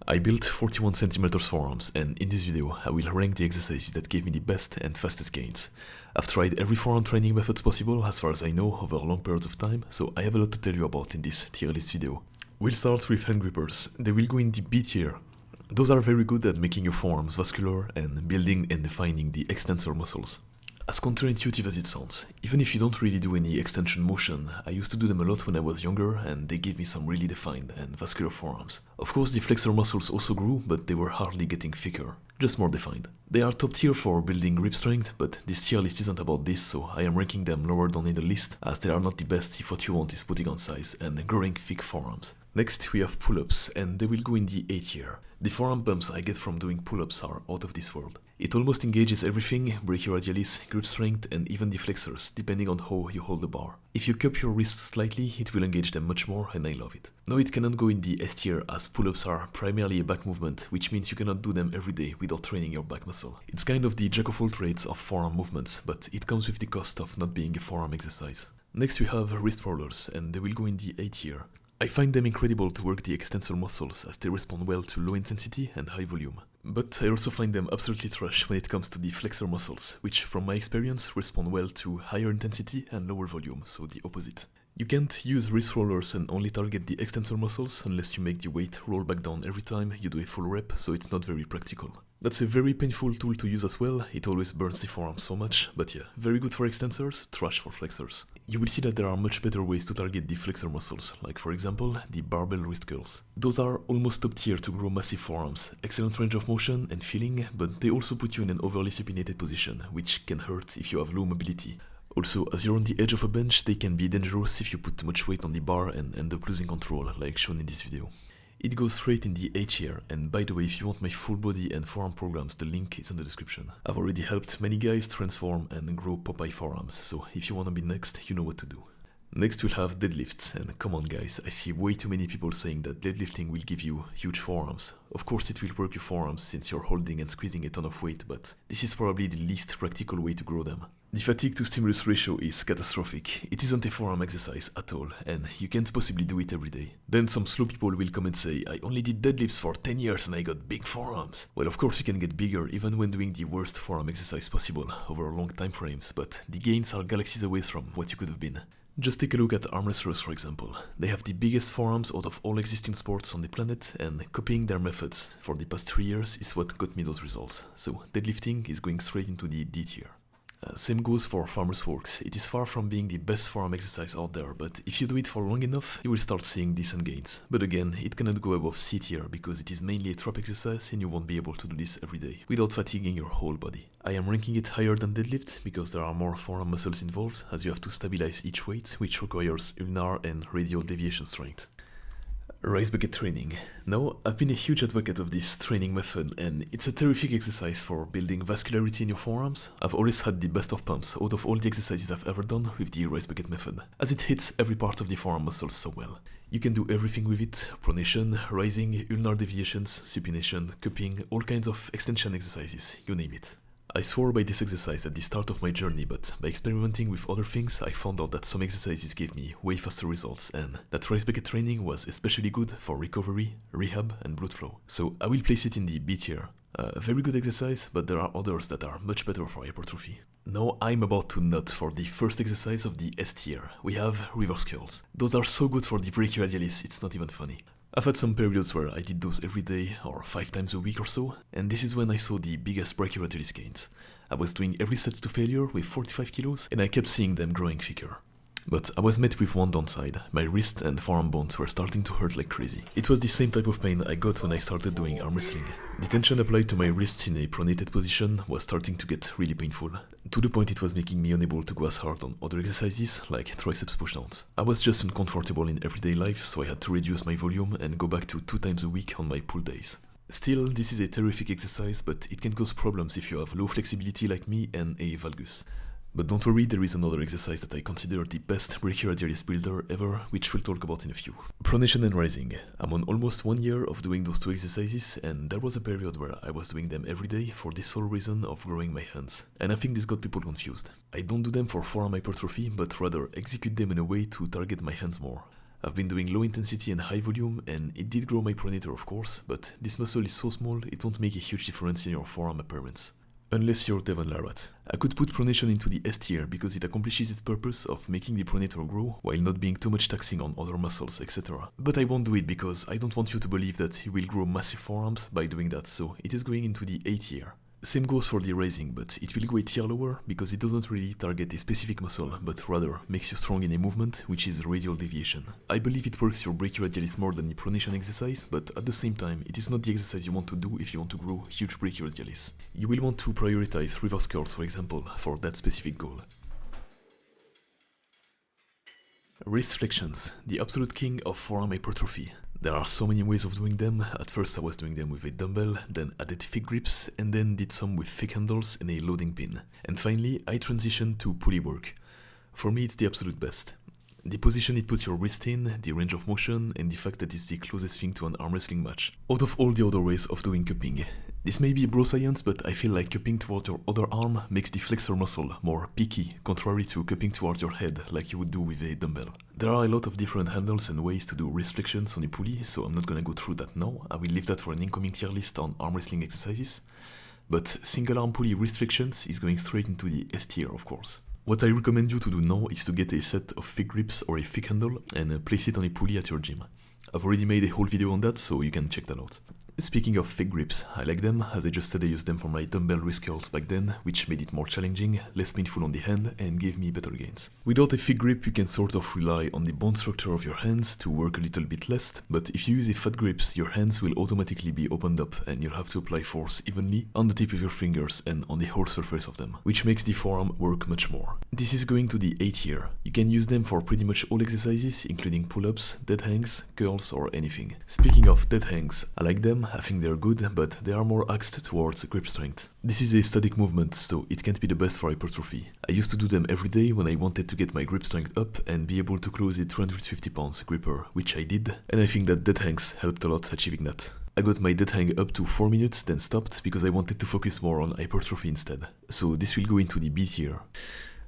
I built 41 centimeters forearms, and in this video I will rank the exercises that gave me the best and fastest gains. I've tried every forearm training methods possible as far as I know over long periods of time, so I have a lot to tell you about in this tier list video. We'll start with hand grippers. They will go in the B tier. Those are very good at making your forearms vascular and building and defining the extensor muscles. As counterintuitive as it sounds, even if you don't really do any extension motion, I used to do them a lot when I was younger and they gave me some really defined and vascular forearms. Of course the flexor muscles also grew, but they were hardly getting thicker, just more defined. They are top tier for building grip strength, but this tier list isn't about this, so I am ranking them lower down in the list as they are not the best if what you want is putting on size and growing thick forearms. Next we have pull-ups, and they will go in the A tier. The forearm bumps I get from doing pull-ups are out of this world. It almost engages everything, brachialis, grip strength and even the flexors, depending on how you hold the bar. If you cup your wrists slightly, it will engage them much more and I love it. No, it cannot go in the S tier as pull-ups are primarily a back movement, which means you cannot do them every day without training your back muscle. It's kind of the jack of all trades of forearm movements, but it comes with the cost of not being a forearm exercise. Next we have wrist rollers, and they will go in the A tier. I find them incredible to work the extensor muscles as they respond well to low intensity and high volume. But I also find them absolutely trash when it comes to the flexor muscles, which from my experience respond well to higher intensity and lower volume, so the opposite. You can't use wrist rollers and only target the extensor muscles unless you make the weight roll back down every time you do a full rep, so it's not very practical. That's a very painful tool to use as well, it always burns the forearm so much, but yeah, very good for extensors, trash for flexors. You will see that there are much better ways to target the flexor muscles, like for example, the barbell wrist curls. Those are almost top tier to grow massive forearms, excellent range of motion and feeling, but they also put you in an overly supinated position, which can hurt if you have low mobility. Also, as you're on the edge of a bench, they can be dangerous if you put too much weight on the bar and end up losing control, like shown in this video. It goes straight in the A tier, and by the way, if you want my full body and forearm programs, the link is in the description. I've already helped many guys transform and grow Popeye forearms, so if you wanna be next, you know what to do. Next we'll have deadlifts, and come on guys, I see way too many people saying that deadlifting will give you huge forearms. Of course it will work your forearms since you're holding and squeezing a ton of weight, but this is probably the least practical way to grow them. The fatigue to stimulus ratio is catastrophic. It isn't a forearm exercise at all, and you can't possibly do it every day. Then some slow people will come and say, I only did deadlifts for 10 years and I got big forearms. Well, of course you can get bigger even when doing the worst forearm exercise possible over long time frames, but the gains are galaxies away from what you could have been. Just take a look at arm wrestlers for example. They have the biggest forearms out of all existing sports on the planet, and copying their methods for the past 3 years is what got me those results. So deadlifting is going straight into the D tier. Same goes for farmers walks. It is far from being the best forearm exercise out there, but if you do it for long enough, you will start seeing decent gains. But again, it cannot go above C tier because it is mainly a trap exercise and you won't be able to do this every day without fatiguing your whole body. I am ranking it higher than deadlift because there are more forearm muscles involved, as you have to stabilize each weight, which requires ulnar and radial deviation strength. Raise bucket training. Now, I've been a huge advocate of this training method, and it's a terrific exercise for building vascularity in your forearms. I've always had the best of pumps out of all the exercises I've ever done with the raise bucket method, as it hits every part of the forearm muscles so well. You can do everything with it: pronation, rising, ulnar deviations, supination, cupping, all kinds of extension exercises, you name it. I swore by this exercise at the start of my journey, but by experimenting with other things, I found out that some exercises gave me way faster results, and that raise bucket training was especially good for recovery, rehab, and blood flow. So I will place it in the B tier. A very good exercise, but there are others that are much better for hypertrophy. Now I'm about to nut for the first exercise of the S tier. We have reverse curls. Those are so good for the brachialis, it's not even funny. I've had some periods where I did those every day or 5 times a week or so, and this is when I saw the biggest brachialis gains. I was doing every set to failure with 45 kilos, and I kept seeing them growing thicker. But I was met with one downside: my wrist and forearm bones were starting to hurt like crazy. It was the same type of pain I got when I started doing arm wrestling. The tension applied to my wrist in a pronated position was starting to get really painful, to the point it was making me unable to go as hard on other exercises like triceps pushdowns. I was just uncomfortable in everyday life, so I had to reduce my volume and go back to 2 times a week on my pull days. Still, this is a terrific exercise, but it can cause problems if you have low flexibility like me and a valgus. But don't worry, there is another exercise that I consider the best brachioradialis builder ever, which we'll talk about in a few. Pronation and rising. I'm on almost 1 year of doing those 2 exercises, and there was a period where I was doing them every day for the sole reason of growing my hands. And I think this got people confused. I don't do them for forearm hypertrophy, but rather execute them in a way to target my hands more. I've been doing low intensity and high volume, and it did grow my pronator of course, but this muscle is so small it won't make a huge difference in your forearm appearance. Unless you're Devon Larratt. I could put pronation into the S tier because it accomplishes its purpose of making the pronator grow while not being too much taxing on other muscles, etc. But I won't do it because I don't want you to believe that you will grow massive forearms by doing that, so it is going into the A tier. Same goes for the raising, but it will go a tier lower because it doesn't really target a specific muscle, but rather makes you strong in a movement, which is radial deviation. I believe it works your brachioradialis more than the pronation exercise, but at the same time, it is not the exercise you want to do if you want to grow huge brachioradialis. You will want to prioritize reverse curls, for example, for that specific goal. Wrist flexions, the absolute king of forearm hypertrophy. There are so many ways of doing them. At first I was doing them with a dumbbell, then added thick grips, and then did some with thick handles and a loading pin. And finally I transitioned to pulley work. For me it's the absolute best. The position it puts your wrist in, the range of motion, and the fact that it's the closest thing to an arm wrestling match, out of all the other ways of doing cupping. This may be bro science, but I feel like cupping towards your other arm makes the flexor muscle more peaky, contrary to cupping towards your head like you would do with a dumbbell. There are a lot of different handles and ways to do wrist flexions on a pulley, so I'm not gonna go through that now. I will leave that for an incoming tier list on arm wrestling exercises. But single arm pulley wrist flexions is going straight into the S tier, of course. What I recommend you to do now is to get a set of thick grips or a thick handle and place it on a pulley at your gym. I've already made a whole video on that, so you can check that out. Speaking of thick grips, I like them, as I just said I used them for my dumbbell wrist curls back then, which made it more challenging, less painful on the hand, and gave me better gains. Without a thick grip you can sort of rely on the bone structure of your hands to work a little bit less, but if you use a fat grips, your hands will automatically be opened up and you'll have to apply force evenly on the tip of your fingers and on the whole surface of them, which makes the forearm work much more. This is going to the A tier. You can use them for pretty much all exercises, including pull-ups, dead hangs, curls, or anything. Speaking of dead hangs, I like them, I think they're good, but they are more axed towards grip strength. This is a static movement, so it can't be the best for hypertrophy. I used to do them every day when I wanted to get my grip strength up and be able to close a 250 pounds gripper, which I did, and I think that dead hangs helped a lot achieving that. I got my dead hang up to 4 minutes, then stopped because I wanted to focus more on hypertrophy instead. So this will go into the B tier.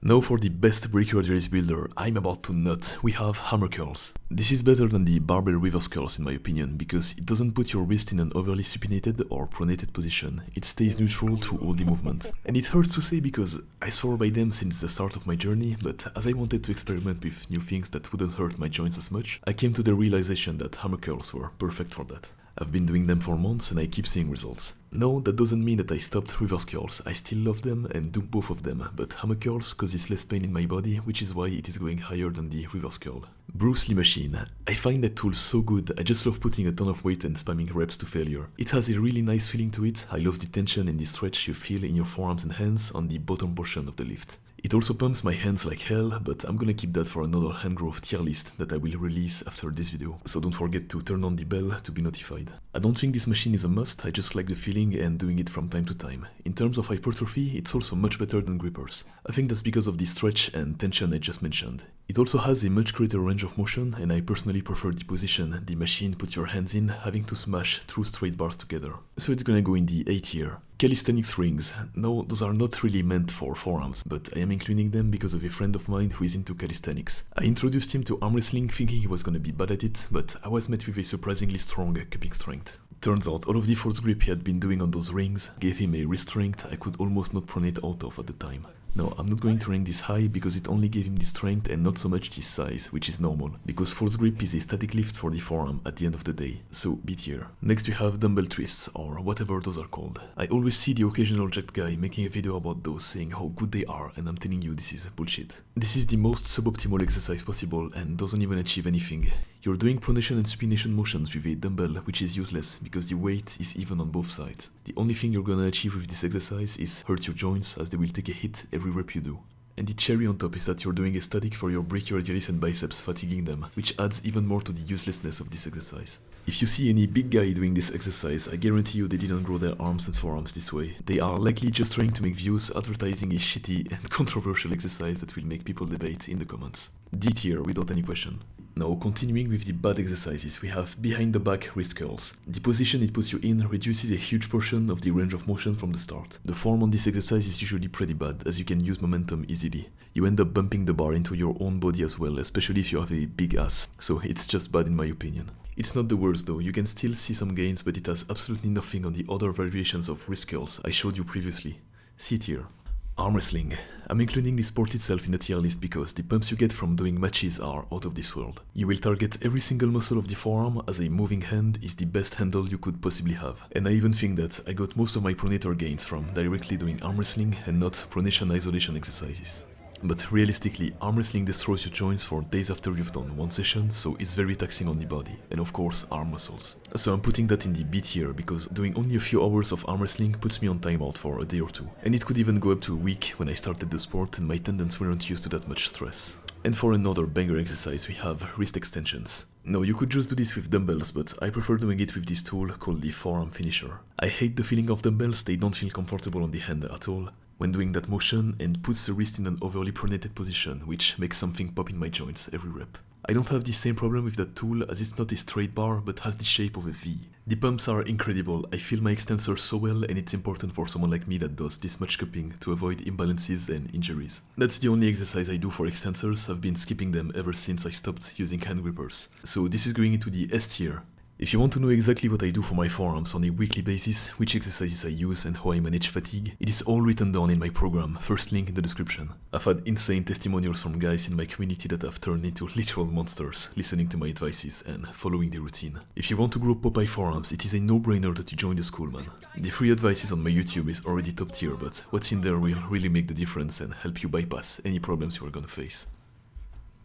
Now for the best brachioradialis builder I'm about to nut, we have hammer curls. This is better than the barbell reverse curls in my opinion, because it doesn't put your wrist in an overly supinated or pronated position. It stays neutral through all the movement. And it hurts to say because I swore by them since the start of my journey, but as I wanted to experiment with new things that wouldn't hurt my joints as much, I came to the realization that hammer curls were perfect for that. I've been doing them for months and I keep seeing results. No, that doesn't mean that I stopped reverse curls. I still love them and do both of them, but hammer curls causes less pain in my body, which is why it is going higher than the reverse curl. Bruce Lee machine. I find that tool so good, I just love putting a ton of weight and spamming reps to failure. It has a really nice feeling to it. I love the tension and the stretch you feel in your forearms and hands on the bottom portion of the lift. It also pumps my hands like hell, but I'm gonna keep that for another hand growth tier list that I will release after this video, so don't forget to turn on the bell to be notified. I don't think this machine is a must, I just like the feeling and doing it from time to time. In terms of hypertrophy, it's also much better than grippers. I think that's because of the stretch and tension I just mentioned. It also has a much greater range of motion, and I personally prefer the position the machine puts your hands in, having to smash 2 straight bars together. So it's gonna go in the A tier. Calisthenics rings. No, those are not really meant for forearms, but I am including them because of a friend of mine who is into calisthenics. I introduced him to arm wrestling thinking he was gonna be bad at it, but I was met with a surprisingly strong cupping strength. Turns out all of the force grip he had been doing on those rings gave him a wrist strength I could almost not pronate out of at the time. No, I'm not going to rank this high because it only gave him the strength and not so much the size, which is normal, because force grip is a static lift for the forearm at the end of the day, so B tier. Next we have dumbbell twists, or whatever those are called. I always see the occasional jacked guy making a video about those saying how good they are, and I'm telling you this is bullshit. This is the most suboptimal exercise possible and doesn't even achieve anything. You're doing pronation and supination motions with a dumbbell, which is useless because the weight is even on both sides. The only thing you're gonna achieve with this exercise is hurt your joints, as they will take a hit every rep you do. And the cherry on top is that you're doing a static for your brachioradialis and biceps, fatiguing them, which adds even more to the uselessness of this exercise. If you see any big guy doing this exercise, I guarantee you they didn't grow their arms and forearms this way. They are likely just trying to make views advertising a shitty and controversial exercise that will make people debate in the comments. D tier without any question. Now, continuing with the bad exercises, we have behind the back wrist curls. The position it puts you in reduces a huge portion of the range of motion from the start. The form on this exercise is usually pretty bad, as you can use momentum easily. You end up bumping the bar into your own body as well, especially if you have a big ass, so it's just bad in my opinion. It's not the worst though, you can still see some gains, but it has absolutely nothing on the other variations of wrist curls I showed you previously. See it here. Arm wrestling. I'm including the sport itself in the tier list because the pumps you get from doing matches are out of this world. You will target every single muscle of the forearm, as a moving hand is the best handle you could possibly have. And I even think that I got most of my pronator gains from directly doing arm wrestling and not pronation isolation exercises. But realistically, arm wrestling destroys your joints for days after you've done one session, so it's very taxing on the body, and of course arm muscles. So I'm putting that in the B tier, because doing only a few hours of arm wrestling puts me on timeout for a day or two. And it could even go up to a week when I started the sport and my tendons weren't used to that much stress. And for another banger exercise we have wrist extensions. Now you could just do this with dumbbells, but I prefer doing it with this tool called the Forearm finisher. I hate the feeling of dumbbells, they don't feel comfortable on the hand at all when doing that motion, and puts the wrist in an overly pronated position, which makes something pop in my joints every rep. I don't have the same problem with that tool, as it's not a straight bar but has the shape of a V. The pumps are incredible, I feel my extensor so well, and it's important for someone like me that does this much cupping to avoid imbalances and injuries. That's the only exercise I do for extensors, I've been skipping them ever since I stopped using hand grippers. So this is going into the S tier. If you want to know exactly what I do for my forearms on a weekly basis, which exercises I use and how I manage fatigue, it is all written down in my program, first link in the description. I've had insane testimonials from guys in my community that have turned into literal monsters, listening to my advices and following the routine. If you want to grow Popeye forearms, it is a no-brainer that you join the school, man. The free advices on my YouTube is already top tier, but what's in there will really make the difference and help you bypass any problems you are gonna face.